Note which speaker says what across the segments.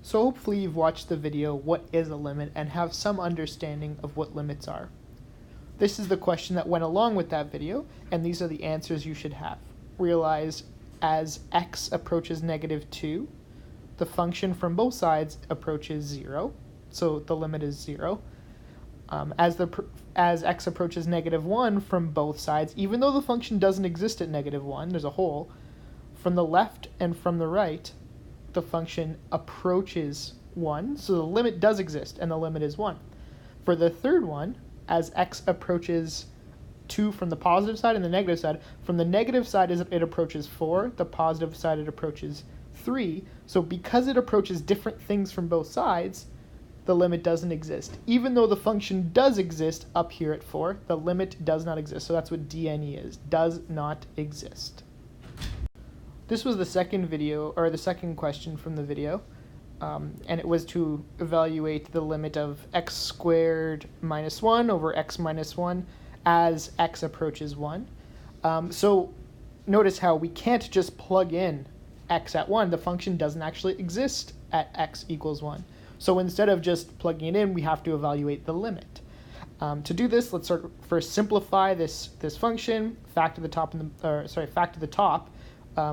Speaker 1: So hopefully you've watched the video, what is a limit, and have some understanding of what limits are. This is the question that went along with that video, and these are the answers you should have. Realize as x approaches -2, the function from both sides approaches 0, so the limit is 0. As x approaches -1 from both sides, even though the function doesn't exist at -1, there's a hole, from the left and from the right, the function approaches 1, so the limit does exist, and the limit is 1. For the third one, as x approaches 2 from the positive side and the negative side, from the negative side it approaches 4, the positive side it approaches 3, so because it approaches different things from both sides, the limit doesn't exist. Even though the function does exist up here at 4, the limit does not exist, so that's what DNE is, does not exist. This was the second video, or the second question from the video, and it was to evaluate the limit of x squared minus 1 over x minus 1 as x approaches 1. So notice how we can't just plug in x at 1. The function doesn't actually exist at x equals 1. So instead of just plugging it in, we have to evaluate the limit. To do this, let's first simplify this function, fact to the top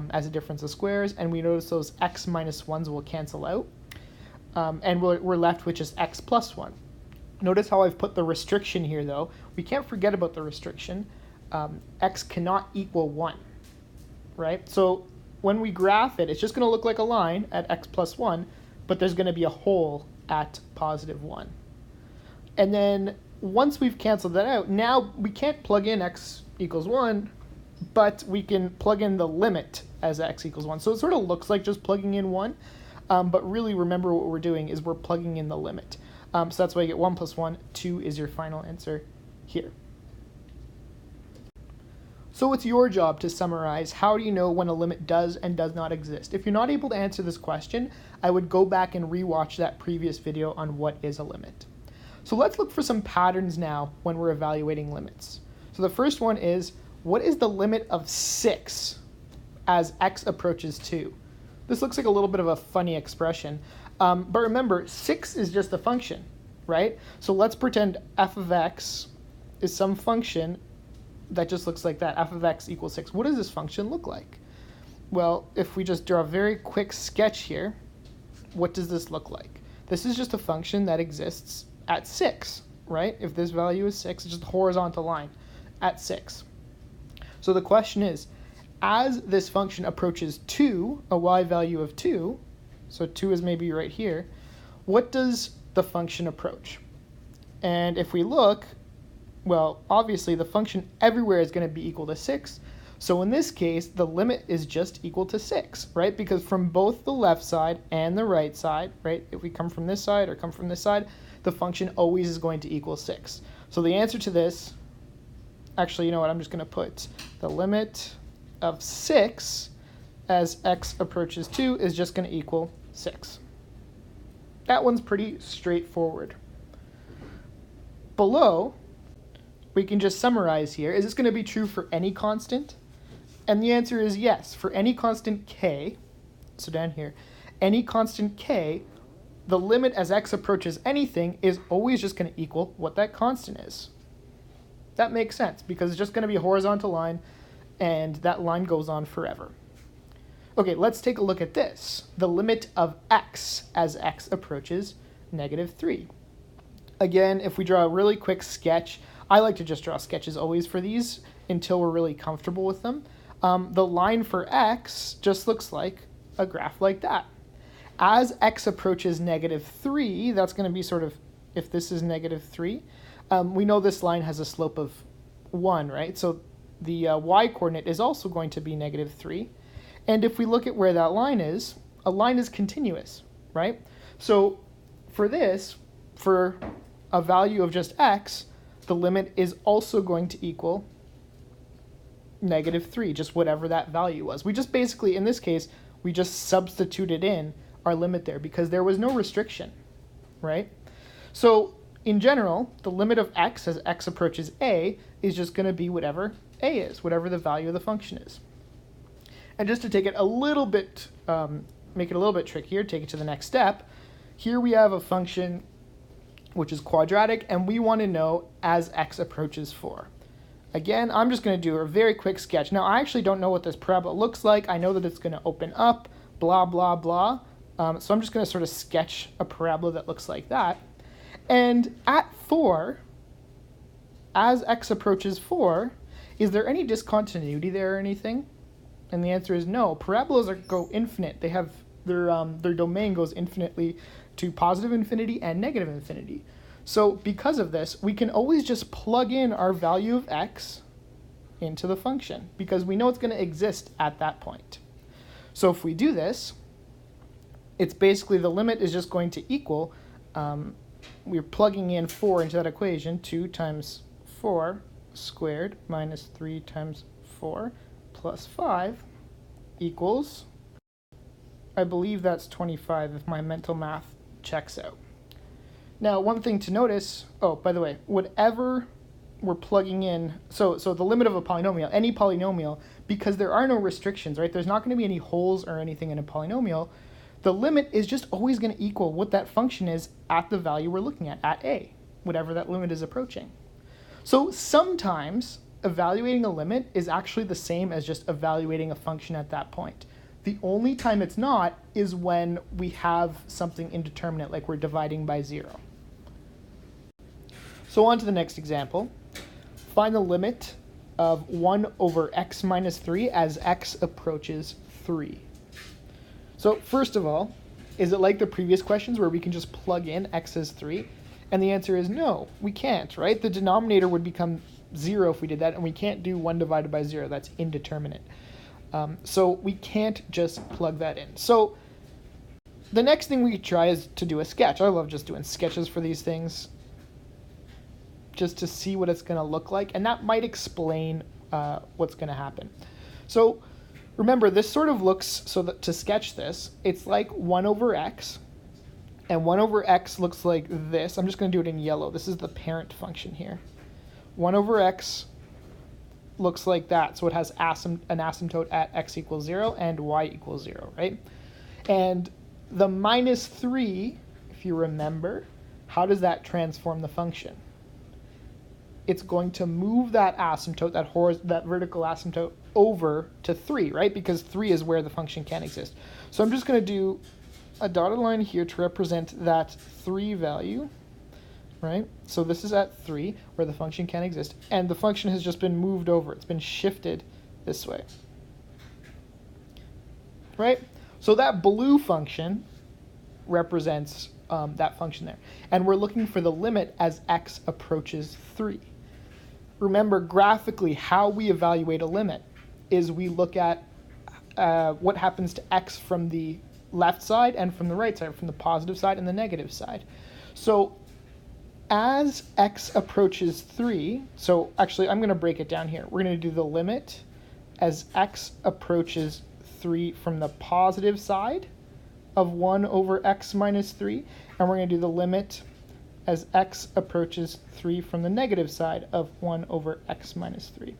Speaker 1: as a difference of squares, and we notice those x minus 1s will cancel out, and we're left with just x plus 1. Notice how I've put the restriction here, though. We can't forget about the restriction. X cannot equal 1, right? So when we graph it, it's just going to look like a line at x plus 1, but there's going to be a hole at positive 1. And then once we've canceled that out, now we can't plug in x equals 1, but we can plug in the limit as x equals 1. So it sort of looks like just plugging in 1, but really remember what we're doing is we're plugging in the limit. So that's why you get 1 plus 1, 2 is your final answer here. So it's your job to summarize how do you know when a limit does and does not exist. If you're not able to answer this question, I would go back and rewatch that previous video on what is a limit. So let's look for some patterns now when we're evaluating limits. So the first one is, what is the limit of 6 as x approaches 2? This looks like a little bit of a funny expression, but remember, 6 is just a function, right? So let's pretend f of x is some function that just looks like that, f of x equals 6. What does this function look like? Well, if we just draw a very quick sketch here, what does this look like? This is just a function that exists at 6, right? If this value is 6, it's just a horizontal line at 6. So the question is, as this function approaches 2, a y value of 2, so 2 is maybe right here, what does the function approach? And if we look, well, obviously the function everywhere is going to be equal to 6. So in this case, the limit is just equal to 6, right? Because from both the left side and the right side, right, if we come from this side or come from this side, the function always is going to equal 6. So the answer to this, actually, you know what, I'm just going to put the limit of 6 as x approaches 2 is just going to equal 6. That one's pretty straightforward. Below, we can just summarize here. Is this going to be true for any constant? And the answer is yes. For any constant k, so down here, any constant k, the limit as x approaches anything is always just going to equal what that constant is. That makes sense because it's just going to be a horizontal line and that line goes on forever. Okay, let's take a look at this. The limit of x as x approaches -3. Again, if we draw a really quick sketch, I like to just draw sketches always for these until we're really comfortable with them. The line for x just looks like a graph like that. As x approaches -3, that's going to be sort of, if this is -3, we know this line has a slope of 1, right? So the y coordinate is also going to be -3. And if we look at where that line is, a line is continuous, right? So for this, for a value of just x, the limit is also going to equal -3, just whatever that value was. We just basically, in this case, we just substituted in our limit there because there was no restriction, right? So in general, the limit of x as x approaches a is just going to be whatever a is, whatever the value of the function is. And just to take it a little bit make it a little bit trickier, take it to the next step. Here we have a function which is quadratic, and we want to know as x approaches 4. Again, I'm just going to do a very quick sketch. Now, I actually don't know what this parabola looks like. I know that it's going to open up, blah, blah, blah. So I'm just going to sort of sketch a parabola that looks like that. And at 4, as x approaches 4, is there any discontinuity there or anything? And the answer is no. Parabolas go infinite. They have their domain goes infinitely to positive infinity and negative infinity. So because of this, we can always just plug in our value of x into the function because we know it's going to exist at that point. So if we do this, it's basically the limit is just going to equal, we're plugging in 4 into that equation, 2 times 4 squared minus 3 times 4 plus 5 equals, I believe that's 25 if my mental math checks out. Now, one thing to notice, oh, by the way, whatever we're plugging in, so the limit of a polynomial, any polynomial, because there are no restrictions, right? There's not going to be any holes or anything in a polynomial. The limit is just always going to equal what that function is at the value we're looking at a, whatever that limit is approaching. So sometimes evaluating a limit is actually the same as just evaluating a function at that point. The only time it's not is when we have something indeterminate, like we're dividing by 0. So on to the next example. Find the limit of 1 over x minus 3 as x approaches 3. So first of all, is it like the previous questions where we can just plug in x as 3? And the answer is no, we can't, right? The denominator would become 0 if we did that, and we can't do 1 divided by 0. That's indeterminate. So we can't just plug that in. So the next thing we could try is to do a sketch. I love just doing sketches for these things, just to see what it's going to look like, and that might explain what's going to happen. So remember, this sort of looks, so that to sketch this, it's like 1 over x, and 1 over x looks like this. I'm just going to do it in yellow. This is the parent function here. 1 over x looks like that, so it has an asymptote at x equals 0 and y equals 0, right? And the minus 3, if you remember, how does that transform the function? It's going to move that asymptote, that vertical asymptote, over to 3, right? Because 3 is where the function can exist. So I'm just going to do a dotted line here to represent that 3 value, right? So this is at 3, where the function can exist, and the function has just been moved over. It's been shifted this way, right? So that blue function represents that function there. And we're looking for the limit as x approaches 3. Remember, graphically, how we evaluate a limit is we look at what happens to x from the left side and from the right side, from the positive side and the negative side. So as x approaches 3, so actually I'm going to break it down here. We're going to do the limit as x approaches 3 from the positive side of 1 over x minus 3, and we're going to do the limit as x approaches 3 from the negative side of 1 over x minus 3.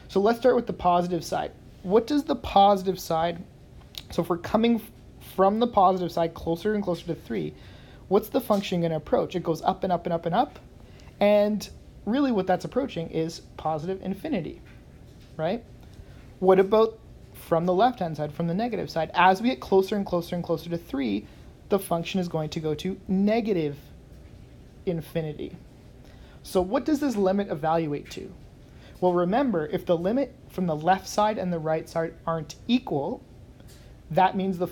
Speaker 1: So let's start with the positive side. What does the positive side, so if we're coming from the positive side closer and closer to 3, what's the function going to approach? It goes up and up and up and up, and really what that's approaching is positive infinity, right? What about from the left-hand side, from the negative side? As we get closer and closer and closer to 3, the function is going to go to negative infinity. So what does this limit evaluate to? Well, remember, if the limit from the left side and the right side aren't equal, that means the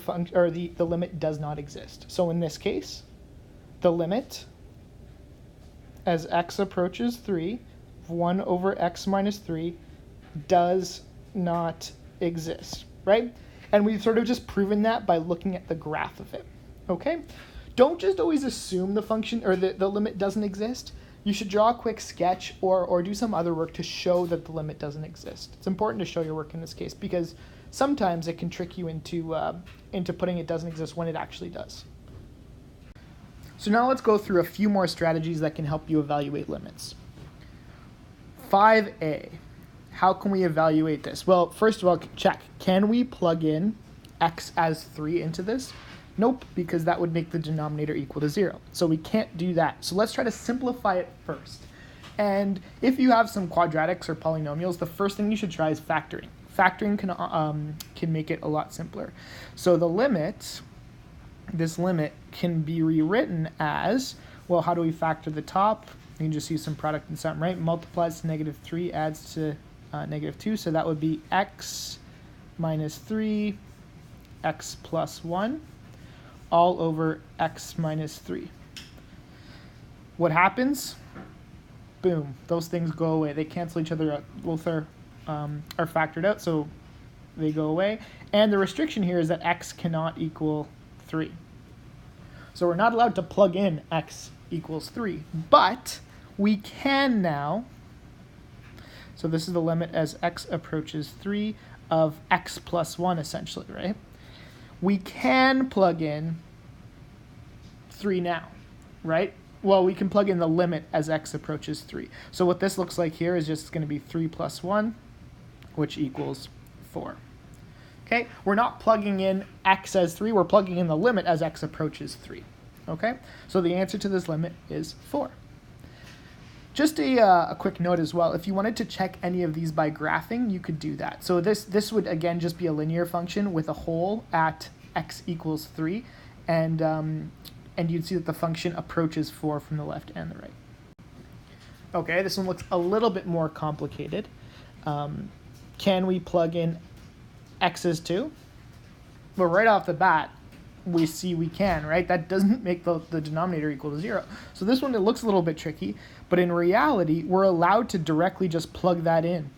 Speaker 1: limit does not exist. So in this case, the limit as x approaches 3, 1 over x minus 3, does not exist, right? And we've sort of just proven that by looking at the graph of it, okay? Don't just always assume the function or the limit doesn't exist. You should draw a quick sketch or do some other work to show that the limit doesn't exist. It's important to show your work in this case because sometimes it can trick you into putting it doesn't exist when it actually does. So now let's go through a few more strategies that can help you evaluate limits. 5a, how can we evaluate this? Well, first of all, check. Can we plug in x as 3 into this? Nope, because that would make the denominator equal to 0. So we can't do that. So let's try to simplify it first. And if you have some quadratics or polynomials, the first thing you should try is factoring. Factoring can make it a lot simpler. So the limit, this limit can be rewritten as, well, how do we factor the top? You can just use some product and sum, right? Multiplies to -3, adds to -2. So that would be x minus 3, x plus 1, all over x minus 3. What happens? Boom, those things go away. They cancel each other out. Both are factored out, so they go away. And the restriction here is that x cannot equal 3. So we're not allowed to plug in x equals 3, but we can now, so this is the limit as x approaches 3 of x plus 1 essentially, right? We can plug in 3 now, right? Well, we can plug in the limit as x approaches 3. So what this looks like here is just going to be 3 plus 1, which equals 4. Okay, we're not plugging in x as 3, we're plugging in the limit as x approaches 3. Okay, so the answer to this limit is 4. Just a quick note as well, if you wanted to check any of these by graphing, you could do that. So this would again just be a linear function with a hole at x equals 3, and you'd see that the function approaches 4 from the left and the right. Okay, this one looks a little bit more complicated. Can we plug in x as 2? Well, right off the bat, we see we can, right? That doesn't make the denominator equal to 0. So this one, it looks a little bit tricky, but in reality, we're allowed to directly just plug that in,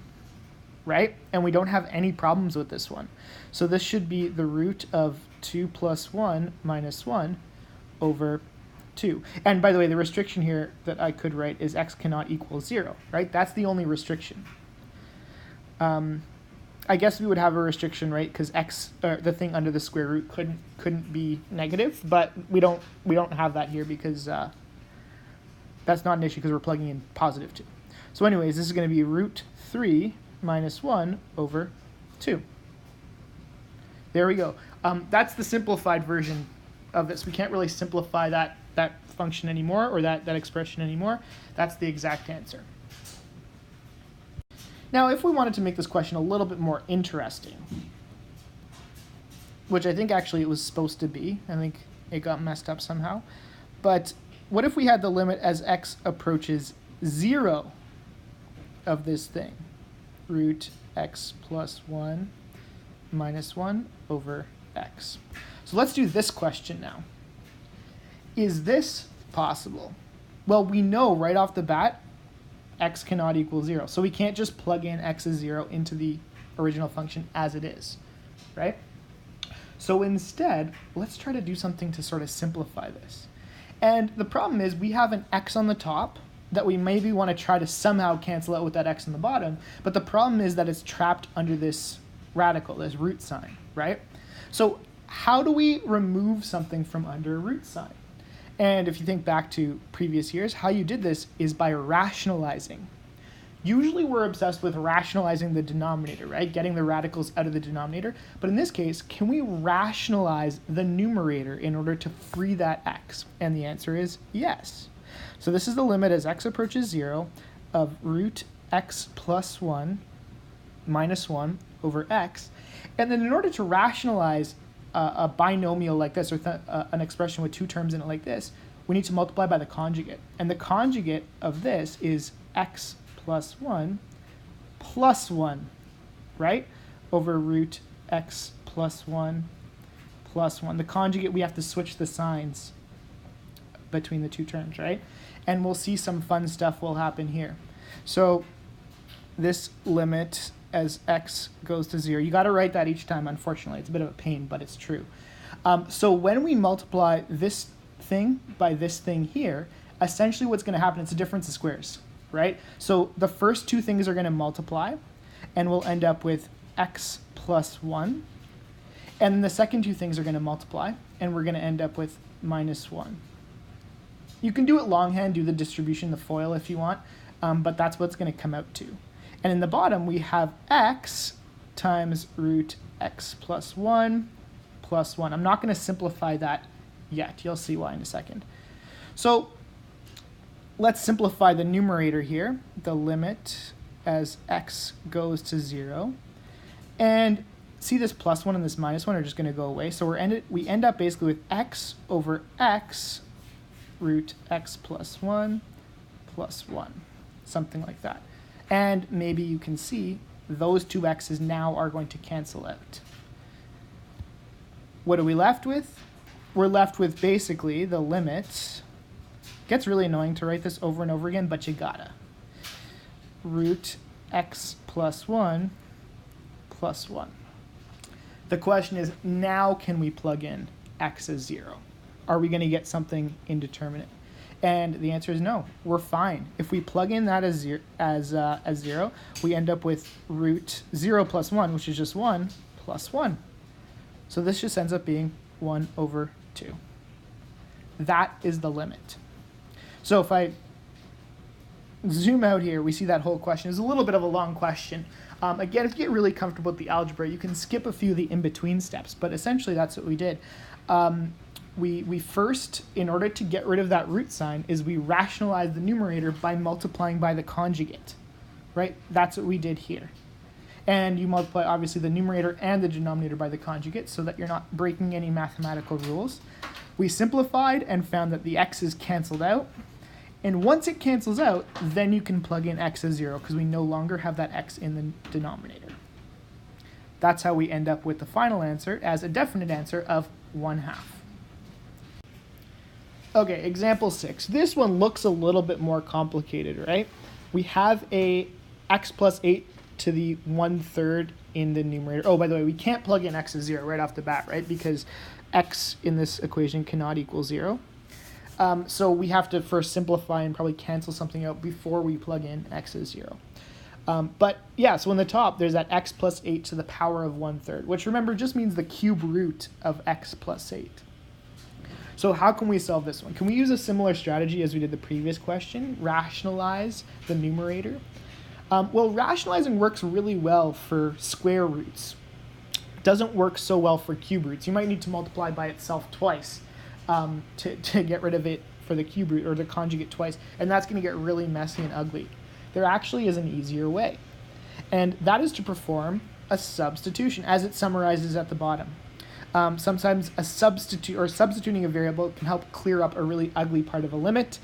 Speaker 1: right? And we don't have any problems with this one. So this should be the root of 2 plus 1 minus 1 over 2. And by the way, the restriction here that I could write is x cannot equal 0, right? That's the only restriction. I guess we would have a restriction, right? Because x, the thing under the square root, couldn't be negative, but we don't have that here because that's not an issue because we're plugging in positive 2. So anyways, this is going to be root 3 minus 1 over 2. There we go. That's the simplified version of this. We can't really simplify that function anymore, or that expression anymore. That's the exact answer. Now, if we wanted to make this question a little bit more interesting, which I think actually it was supposed to be, I think it got messed up somehow, but what if we had the limit as x approaches 0 of this thing? Root x plus 1 minus 1 over x. So let's do this question now. Is this possible? Well, we know right off the bat x cannot equal 0. So we can't just plug in x as 0 into the original function as it is, right? So instead, let's try to do something to sort of simplify this. And the problem is we have an x on the top that we maybe want to try to somehow cancel out with that x on the bottom, but the problem is that it's trapped under this radical, this root sign, right? So how do we remove something from under a root sign? And if you think back to previous years, how you did this is by rationalizing. Usually we're obsessed with rationalizing the denominator, right? Getting the radicals out of the denominator. But in this case, can we rationalize the numerator in order to free that x? And the answer is yes. So this is the limit as x approaches 0 of root x plus 1 minus 1 over x. And then in order to rationalize a binomial like this, or an expression with two terms in it like this, we need to multiply by the conjugate. And the conjugate of this is x plus 1, right? Over root x plus 1 plus 1. The conjugate, we have to switch the signs between the two terms, right? And we'll see some fun stuff will happen here. So this limit as x goes to 0. You got to write that each time, unfortunately. It's a bit of a pain, but it's true. So when we multiply this thing by this thing here, essentially what's going to happen, it's a difference of squares, right? So the first two things are going to multiply, and we'll end up with x plus 1. And then the second two things are going to multiply, and we're going to end up with minus 1. You can do it longhand, do the distribution, the FOIL if you want, but that's what it's going to come out to. And in the bottom, we have x times root x plus 1 plus 1. I'm not going to simplify that yet. You'll see why in a second. So let's simplify the numerator here, the limit as x goes to 0. And see, this plus 1 and this minus 1 are just going to go away. So we end up basically with x over x root x plus 1 plus 1, something like that. And maybe you can see those two x's now are going to cancel out. What are we left with? We're left with basically the limit. Gets really annoying to write this over and over again, but you gotta. Root x plus 1 plus 1. The question is, now can we plug in x as 0? Are we going to get something indeterminate? And the answer is no. We're fine. If we plug in that as 0, we end up with root 0 plus 1, which is just 1, plus 1. So this just ends up being 1 over 2. That is the limit. So if I zoom out here, we see that whole question. It's a little bit of a long question. Again, if you get really comfortable with the algebra, you can skip a few of the in-between steps, but essentially that's what we did. We first, in order to get rid of that root sign, is we rationalize the numerator by multiplying by the conjugate, right? That's what we did here. And you multiply, obviously, the numerator and the denominator by the conjugate so that you're not breaking any mathematical rules. We simplified and found that the x's canceled out. And once it cancels out, then you can plug in x as 0 because we no longer have that x in the denominator. That's how we end up with the final answer as a definite answer of 1/2. Okay, example 6. This one looks a little bit more complicated, right? We have a x plus 8 to the 1/3 in the numerator. Oh, by the way, we can't plug in x as 0 right off the bat, right? Because x in this equation cannot equal 0. So we have to first simplify and probably cancel something out before we plug in x as 0. But yeah, so in the top, there's that x plus 8 to the power of 1/3, which remember just means the cube root of x plus 8. So how can we solve this one? Can we use a similar strategy as we did the previous question? Rationalize the numerator? Well, rationalizing works really well for square roots. It doesn't work so well for cube roots. You might need to multiply by itself twice to get rid of it for the cube root or the conjugate twice, and that's going to get really messy and ugly. There actually is an easier way, and that is to perform a substitution, as it summarizes at the bottom. Sometimes substituting a variable can help clear up a really ugly part of a limit,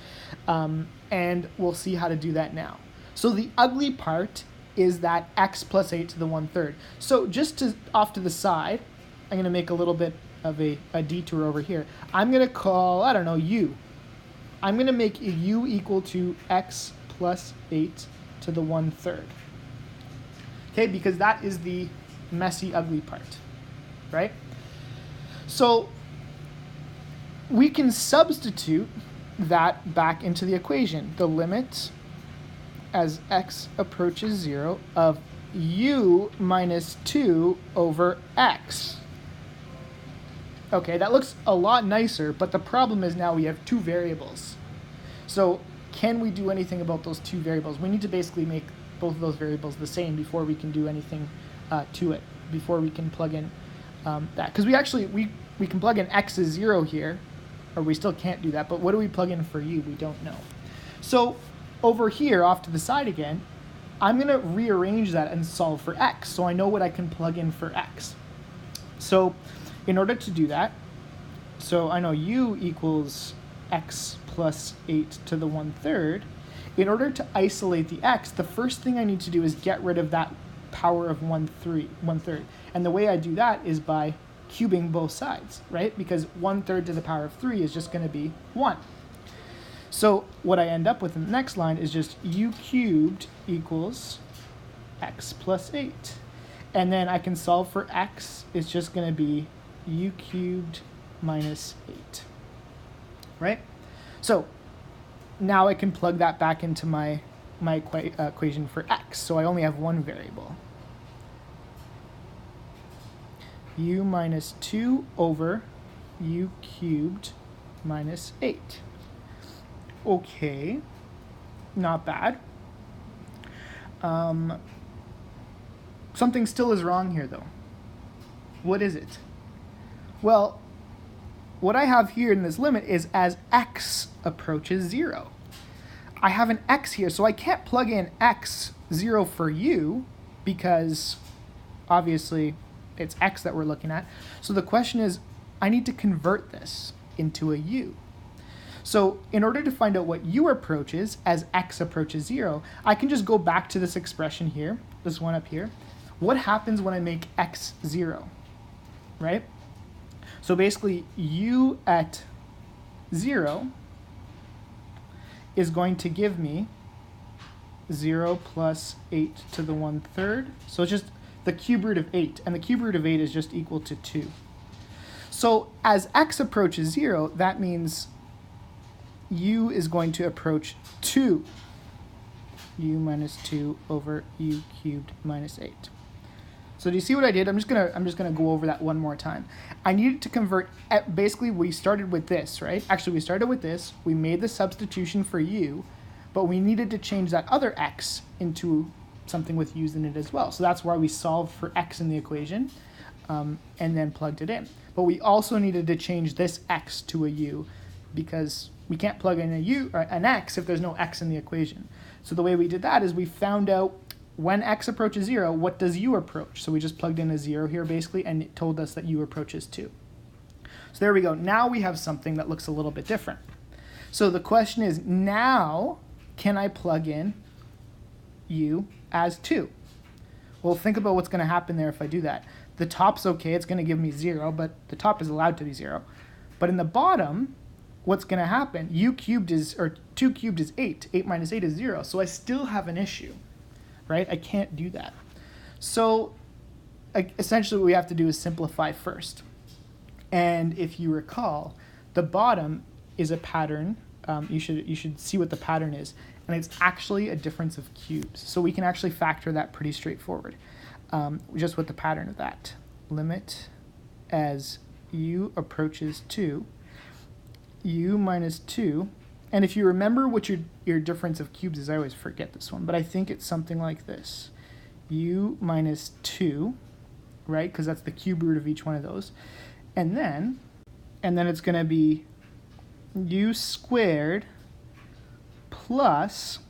Speaker 1: and we'll see how to do that now. So the ugly part is that x plus 8 to the 1/3. So just off to the side, I'm going to make a little bit of a detour over here. I'm going to call, I don't know, u. I'm going to make u equal to x plus 8 to the 1/3. Okay, because that is the messy, ugly part, right? So we can substitute that back into the equation. The limit as x approaches 0 of u minus 2 over x. Okay, that looks a lot nicer, but the problem is now we have two variables. So can we do anything about those two variables? We need to basically make both of those variables the same before we can do anything to it, before we can plug in that. Because we can plug in x as 0 here, or we still can't do that, but what do we plug in for u? We don't know. So over here, off to the side again, I'm going to rearrange that and solve for x, so I know what I can plug in for x. So in order to do that, so I know u equals x plus 8 to the 1/3. In order to isolate the x, the first thing I need to do is get rid of that power of 1/3. And the way I do that is by cubing both sides, right? Because 1/3 to the power of 3 is just going to be 1. So what I end up with in the next line is just u cubed equals x plus 8. And then I can solve for x. It's just going to be u cubed minus 8, right? So now I can plug that back into my equation for x. So I only have one variable. U minus 2 over u cubed minus 8. Okay, not bad. Something still is wrong here, though. What is it? Well, what I have here in this limit is as x approaches 0. I have an x here, so I can't plug in x 0 for u because obviously it's x that we're looking at. So the question is, I need to convert this into a u. So in order to find out what u approaches as x approaches 0, I can just go back to this expression here, this one up here. What happens when I make x 0, right? So basically, u at 0 is going to give me 0 plus 8 to the 1/3. So it's just the cube root of 8, and the cube root of 8 is just equal to 2. So as x approaches 0, that means u is going to approach 2, u minus 2 over u cubed minus 8. So do you see what I did? I'm just gonna go over that one more time. I needed to convert, basically we started with this, right? Actually, we started with this, we made the substitution for u, but we needed to change that other x into something with u's in it as well. So that's why we solved for x in the equation and then plugged it in. But we also needed to change this x to a u because we can't plug in a u or an x if there's no x in the equation. So the way we did that is we found out when x approaches 0, what does u approach? So we just plugged in a 0 here basically, and it told us that u approaches 2. So there we go. Now we have something that looks a little bit different. So the question is, now can I plug in u as 2? Well, think about what's going to happen there if I do that. The top's okay, it's going to give me 0, but the top is allowed to be 0. But in the bottom, what's going to happen? U cubed is, or 2 cubed is 8. 8 minus 8 is 0. So I still have an issue, right? I can't do that. So essentially what we have to do is simplify first. And if you recall, the bottom is a pattern. You should see what the pattern is. And it's actually a difference of cubes. So we can actually factor that pretty straightforward, just with the pattern of that. Limit as u approaches 2, u minus 2. And if you remember what your difference of cubes is, I always forget this one, but I think it's something like this. U minus 2, right? Because that's the cube root of each one of those. And then it's going to be u squared plus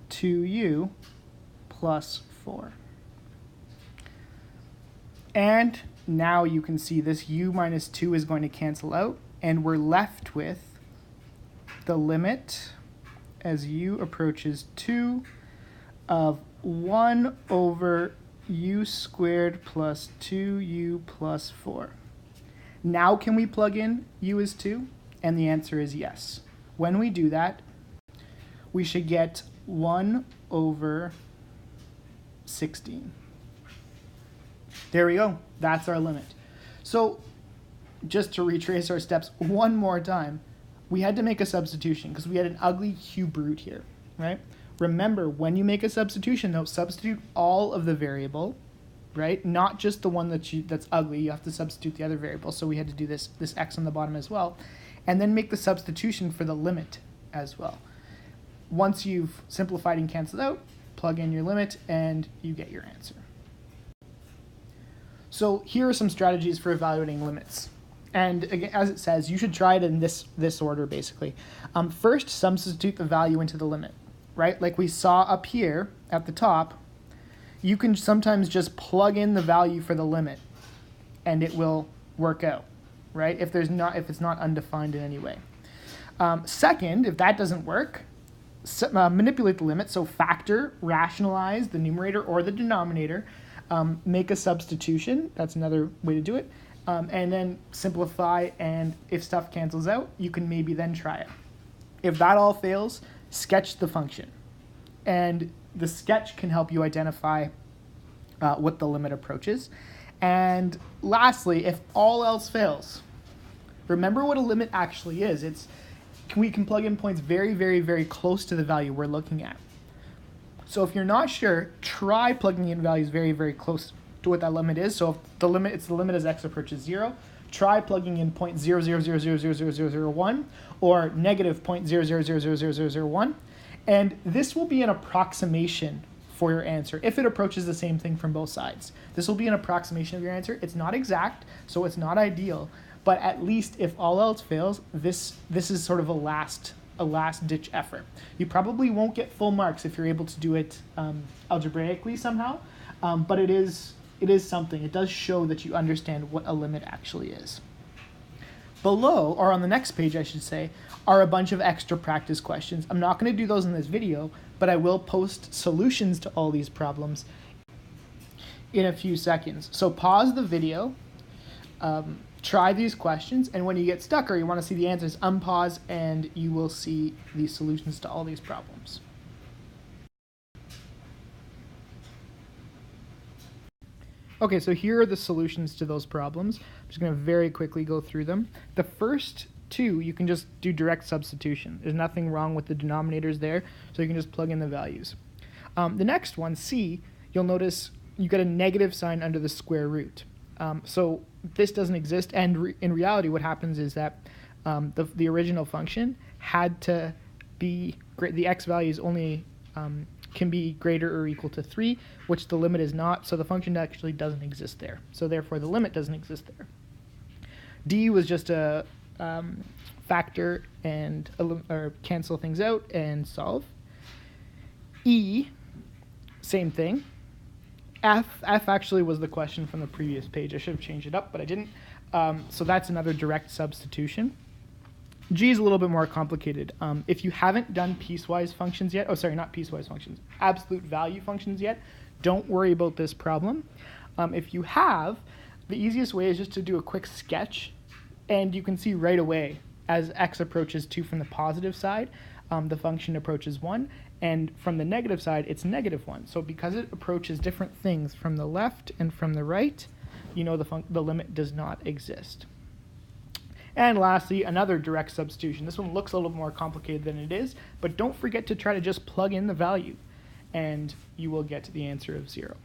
Speaker 1: 2u plus 4. And now you can see this u minus 2 is going to cancel out, and we're left with the limit as u approaches 2 of 1 over u squared plus 2u plus 4. Now can we plug in u as 2? And the answer is yes. When we do that, we should get 1 over 16. There we go. That's our limit. So just to retrace our steps one more time, we had to make a substitution because we had an ugly cube root here, right? Remember, when you make a substitution, though, substitute all of the variable, right? Not just the one that's ugly. You have to substitute the other variable. So we had to do this x on the bottom as well. And then make the substitution for the limit as well. Once you've simplified and canceled out, plug in your limit and you get your answer. So here are some strategies for evaluating limits. And again, as it says, you should try it in this order, basically. First, substitute the value into the limit, right? Like we saw up here at the top, you can sometimes just plug in the value for the limit and it will work out, right? If it's not undefined in any way. Second, if that doesn't work, manipulate the limit. So factor, rationalize the numerator or the denominator, make a substitution. That's another way to do it. And then simplify, and if stuff cancels out, you can maybe then try it. If that all fails, sketch the function. And the sketch can help you identify what the limit approaches. And lastly, if all else fails, remember what a limit actually is. We can plug in points very, very, very close to the value we're looking at. So if you're not sure, try plugging in values very, very close to what that limit is. So if it's the limit as x approaches 0, try plugging in 0.000000001 or negative 0.0000001. And this will be an approximation for your answer if it approaches the same thing from both sides. This will be an approximation of your answer. It's not exact, so it's not ideal, but at least if all else fails, this is sort of a last ditch effort. You probably won't get full marks if you're able to do it algebraically somehow, but it is something. It does show that you understand what a limit actually is. Below, or on the next page I should say, are a bunch of extra practice questions. I'm not going to do those in this video, but I will post solutions to all these problems in a few seconds. So pause the video, try these questions, and when you get stuck or you want to see the answers, unpause and you will see the solutions to all these problems. Okay, so here are the solutions to those problems. I'm just going to very quickly go through them. The first two, you can just do direct substitution. There's nothing wrong with the denominators there, so you can just plug in the values. The next one, C, you'll notice you get a negative sign under the square root. So this doesn't exist, and in reality what happens is that the original function had to be, the x values only can be greater or equal to 3, which the limit is not, so the function actually doesn't exist there. So therefore the limit doesn't exist there. D was just a factor and or cancel things out and solve. E, same thing. F actually was the question from the previous page. I should have changed it up, but I didn't. So that's another direct substitution. G is a little bit more complicated. If you haven't done piecewise functions yet, not piecewise functions, absolute value functions yet, don't worry about this problem. If you have, the easiest way is just to do a quick sketch, and you can see right away as x approaches 2 from the positive side, the function approaches 1, and from the negative side, it's -1. So because it approaches different things from the left and from the right, you know the limit does not exist. And lastly, another direct substitution. This one looks a little more complicated than it is, but don't forget to try to just plug in the value, and you will get to the answer of 0.